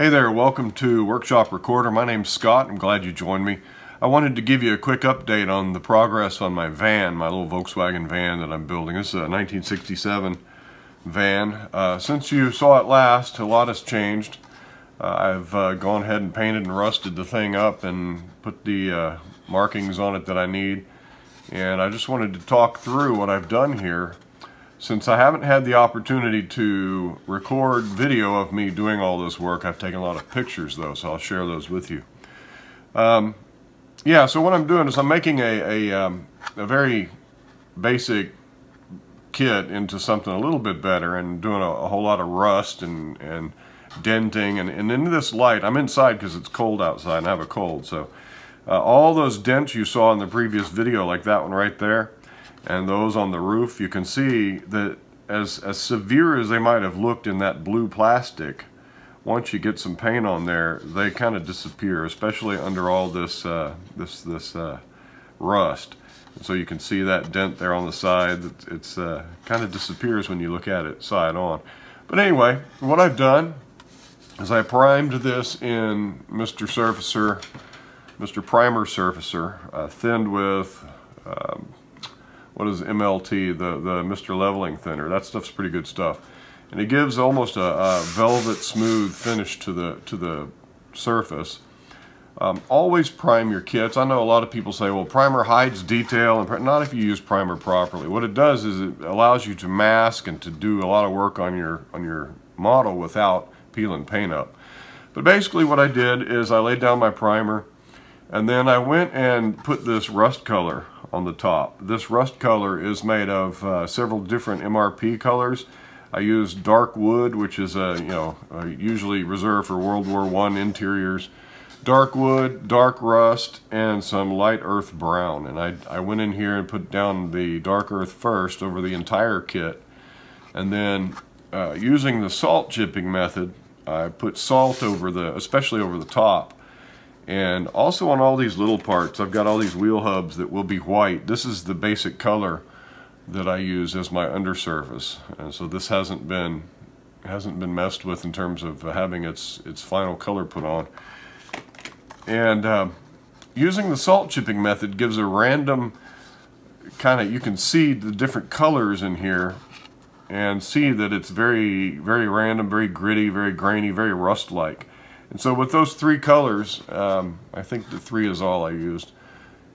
Hey there, welcome to Workshop Recorder. My name's Scott. I'm glad you joined me. I wanted to give you a quick update on the progress on my van, my little Volkswagen van that I'm building. This is a 1967 van. Since you saw it last, a lot has changed. I've gone ahead and painted and rusted the thing up and put the markings on it that I need. And I just wanted to talk through what I've done here. Since I haven't had the opportunity to record video of me doing all this work, I've taken a lot of pictures though, so I'll share those with you. Yeah, so what I'm doing is I'm making a very basic kit into something a little bit better and doing a whole lot of rust and denting and in this light. I'm inside because it's cold outside and I have a cold, so all those dents you saw in the previous video, like that one right there, and those on the roof, you can see that as severe as they might have looked in that blue plastic, once you get some paint on there, they kind of disappear, especially under all this rust. And so you can see that dent there on the side. It's kind of disappears when you look at it side on. But anyway, what I've done is I primed this in Mr. Primer Surfacer, thinned with what is MLT, the Mr. Leveling Thinner. That stuff's pretty good stuff, and it gives almost a velvet smooth finish to the surface. Always prime your kits. I know a lot of people say, well, primer hides detail, and not if you use primer properly. What it does is it allows you to mask and to do a lot of work on your model without peeling paint up. But basically what I did is I laid down my primer, and then I went and put this rust color on the top. This rust color is made of several different MRP colors. I used dark wood, which is usually reserved for World War I interiors. Dark wood, dark rust, and some light earth brown. And I went in here and put down the dark earth first over the entire kit. And then using the salt chipping method, I put salt over especially over the top. And also on all these little parts, I've got all these wheel hubs that will be white. This is the basic color that I use as my undersurface, and so this hasn't been messed with in terms of having its final color put on. And using the salt chipping method gives a random kind of, you can see the different colors in here and see that it's very, very random, very gritty, very grainy, very rust-like. And so with those three colors, I think the three is all I used,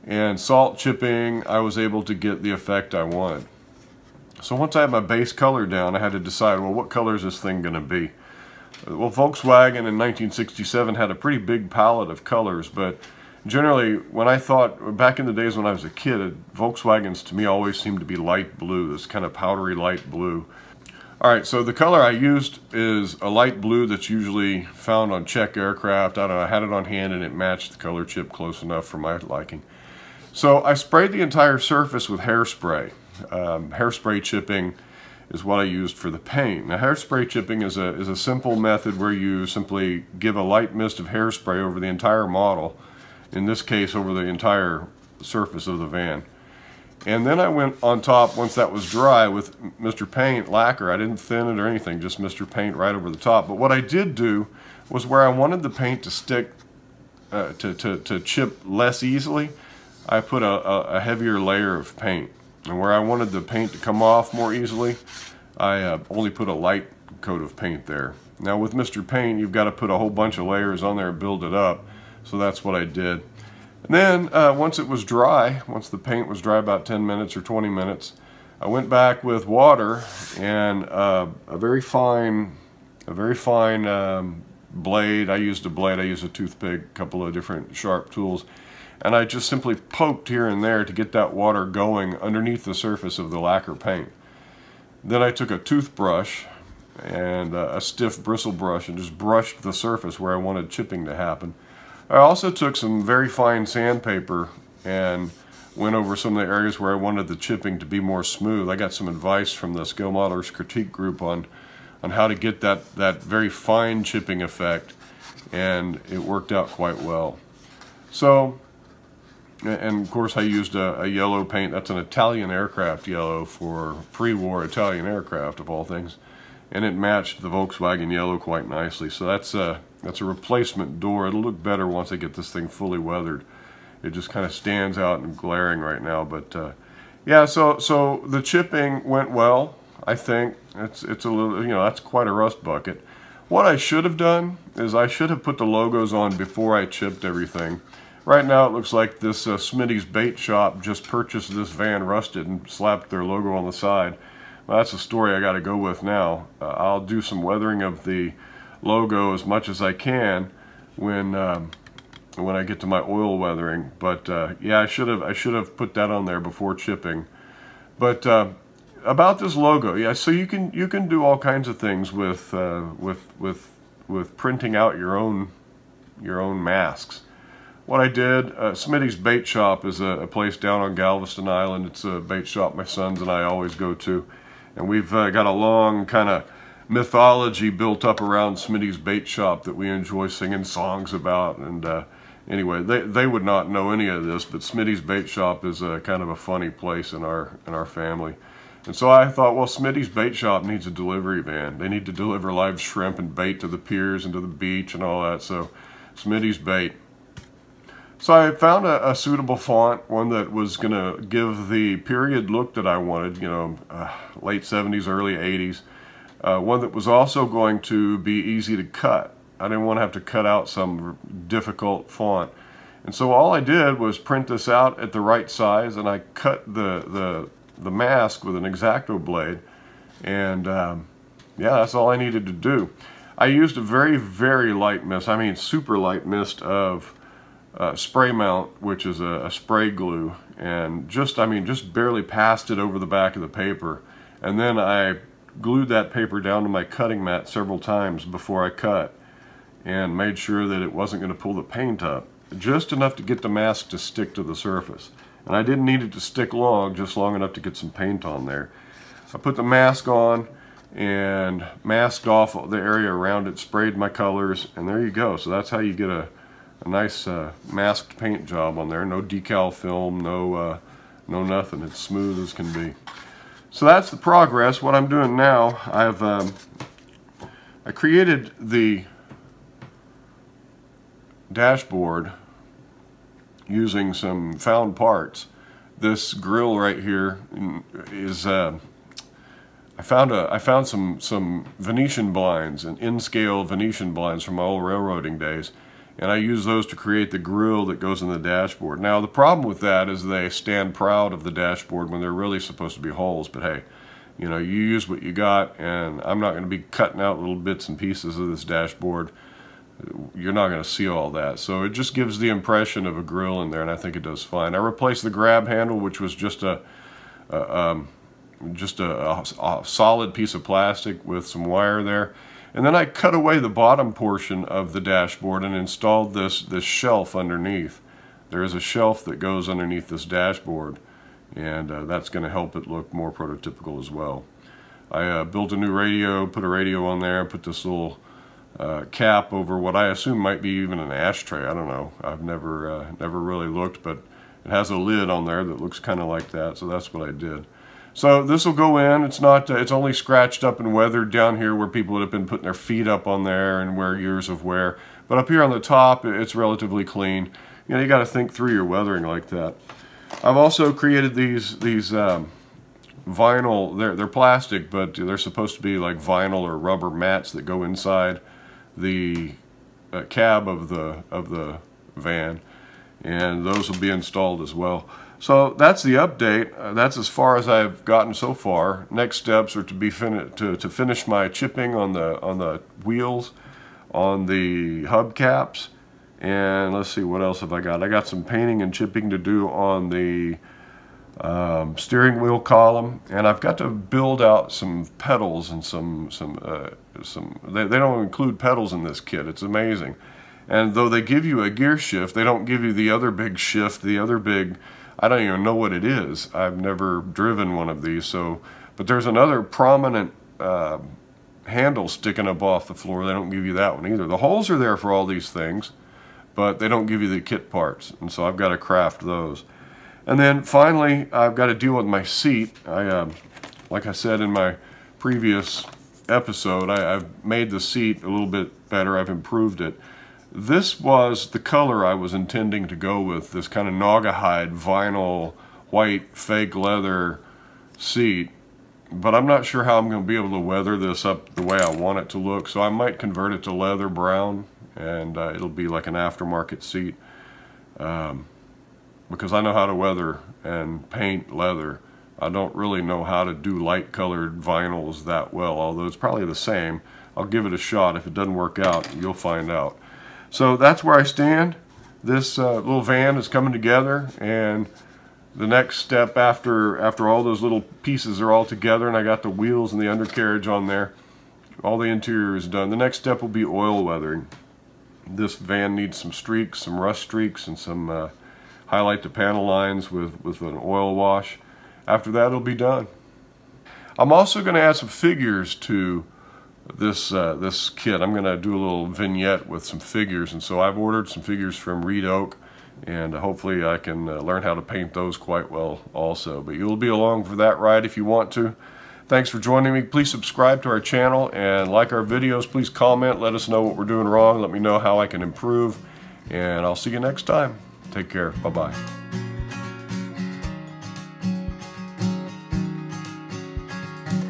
and salt chipping, I was able to get the effect I wanted. So once I had my base color down, I had to decide, well, what color is this thing going to be? Well, Volkswagen in 1967 had a pretty big palette of colors, but generally, when I thought, back in the days when I was a kid, Volkswagens to me always seemed to be light blue, this kind of powdery light blue. Alright, so the color I used is a light blue that's usually found on Czech aircraft. I don't know, I had it on hand and it matched the color chip close enough for my liking. So I sprayed the entire surface with hairspray. Hairspray chipping is what I used for the paint. Now, hairspray chipping is a simple method where you simply give a light mist of hairspray over the entire model, in this case over the entire surface of the van. And then I went on top, once that was dry, with Mr. Paint lacquer. I didn't thin it or anything, just Mr. Paint right over the top. But what I did do was where I wanted the paint to stick, to chip less easily, I put a heavier layer of paint. And where I wanted the paint to come off more easily, I only put a light coat of paint there. Now with Mr. Paint, you've got to put a whole bunch of layers on there and build it up. So that's what I did. And then once it was dry, once the paint was dry, about 10 minutes or 20 minutes, I went back with water and a very fine blade. I used a blade, I used a toothpick, a couple of different sharp tools, and I just simply poked here and there to get that water going underneath the surface of the lacquer paint. Then I took a toothbrush and a stiff bristle brush and just brushed the surface where I wanted chipping to happen. I also took some very fine sandpaper and went over some of the areas where I wanted the chipping to be more smooth. I got some advice from the Skill Modelers Critique group on how to get that very fine chipping effect, and it worked out quite well. So, and of course I used a yellow paint. That's an Italian aircraft yellow for pre-war Italian aircraft of all things, and it matched the Volkswagen yellow quite nicely. So that's That's a replacement door. It'll look better once I get this thing fully weathered. It just kind of stands out and glaring right now. But yeah, so the chipping went well. I think it's a little, you know, that's quite a rust bucket. What I should have done is I should have put the logos on before I chipped everything. Right now it looks like this Smitty's Bait Shop just purchased this van rusted and slapped their logo on the side. Well, that's a story I got to go with now. I'll do some weathering of the logo as much as I can when I get to my oil weathering. But yeah, I should have put that on there before chipping. But about this logo, yeah, so you can do all kinds of things with printing out your own masks. What I did, Smitty's Bait Shop is a place down on Galveston Island. It's a bait shop my sons and I always go to. And we've got a long kind of mythology built up around Smitty's Bait Shop that we enjoy singing songs about. And anyway, they would not know any of this, but Smitty's Bait Shop is a kind of a funny place in our family. And so I thought, well, Smitty's Bait Shop needs a delivery van. They need to deliver live shrimp and bait to the piers and to the beach and all that. So Smitty's Bait. So I found a suitable font, one that was going to give the period look that I wanted, you know, late 70s, early 80s. One that was also going to be easy to cut. I didn't want to have to cut out some difficult font. And so all I did was print this out at the right size, and I cut the mask with an X-Acto blade. And yeah, that's all I needed to do. I used a very, very light mist, I mean super light mist of spray mount, which is a spray glue, and just barely passed it over the back of the paper. And then I glued that paper down to my cutting mat several times before I cut, and made sure that it wasn't going to pull the paint up, just enough to get the mask to stick to the surface. And I didn't need it to stick long, just long enough to get some paint on there. I put the mask on and masked off the area around it, sprayed my colors, and there you go. So that's how you get a nice masked paint job on there. No decal film, no nothing. It's smooth as can be. So that's the progress. What I'm doing now, I created the dashboard using some found parts. This grill right here is I found some Venetian blinds, and in-scale Venetian blinds from my old railroading days. And I use those to create the grill that goes in the dashboard. Now the problem with that is they stand proud of the dashboard when they're really supposed to be holes. But hey, you know, you use what you got, and I'm not going to be cutting out little bits and pieces of this dashboard. You're not going to see all that. So it just gives the impression of a grill in there, and I think it does fine. I replaced the grab handle, which was just a solid piece of plastic with some wire there. And then I cut away the bottom portion of the dashboard and installed this shelf underneath. There is a shelf that goes underneath this dashboard, and that's going to help it look more prototypical as well. I built a new radio, put a radio on there, put this little cap over what I assume might be even an ashtray. I don't know. I've never really looked, but it has a lid on there that looks kind of like that, so that's what I did. So this will go in. It's not. It's only scratched up and weathered down here where people would have been putting their feet up on there and wear years of wear. But up here on the top, it's relatively clean. You know, you got to think through your weathering like that. I've also created these vinyl. They're plastic, but they're supposed to be like vinyl or rubber mats that go inside the cab of the van, and those will be installed as well. So that's the update. That's as far as I've gotten so far. Next steps are to finish my chipping on the wheels, on the hubcaps, and let's see, what else have I got? I got some painting and chipping to do on the steering wheel column, and I've got to build out some pedals and they don't include pedals in this kit. It's amazing. And though they give you a gear shift, they don't give you the other big shift, the other big, I don't even know what it is. I've never driven one of these, but there's another prominent handle sticking up off the floor. They don't give you that one either. The holes are there for all these things, but they don't give you the kit parts, and so I've got to craft those. And then finally, I've got to deal with my seat. Like I said in my previous episode, I've made the seat a little bit better. I've improved it. This was the color I was intending to go with, this kind of Naugahyde vinyl white fake leather seat. But I'm not sure how I'm going to be able to weather this up the way I want it to look, so I might convert it to leather brown, and it'll be like an aftermarket seat. Because I know how to weather and paint leather. I don't really know how to do light colored vinyls that well, although it's probably the same. I'll give it a shot. If it doesn't work out, you'll find out. So that's where I stand. This little van is coming together, and the next step after all those little pieces are all together and I got the wheels and the undercarriage on there, all the interior is done. The next step will be oil weathering. This van needs some streaks, some rust streaks, and some highlight the panel lines with an oil wash. After that, it'll be done. I'm also going to add some figures to this this kit. I'm going to do a little vignette with some figures, and so I've ordered some figures from Reed Oak, and hopefully I can learn how to paint those quite well also. But you'll be along for that ride if you want to. Thanks for joining me. Please subscribe to our channel and like our videos. Please comment. Let us know what we're doing wrong. Let me know how I can improve. And I'll see you next time. Take care. Bye-bye.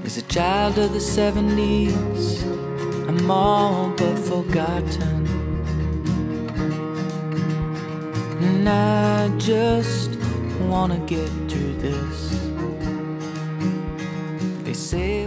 As a child of the 70s, I'm all but forgotten, and I just wanna get through this. They say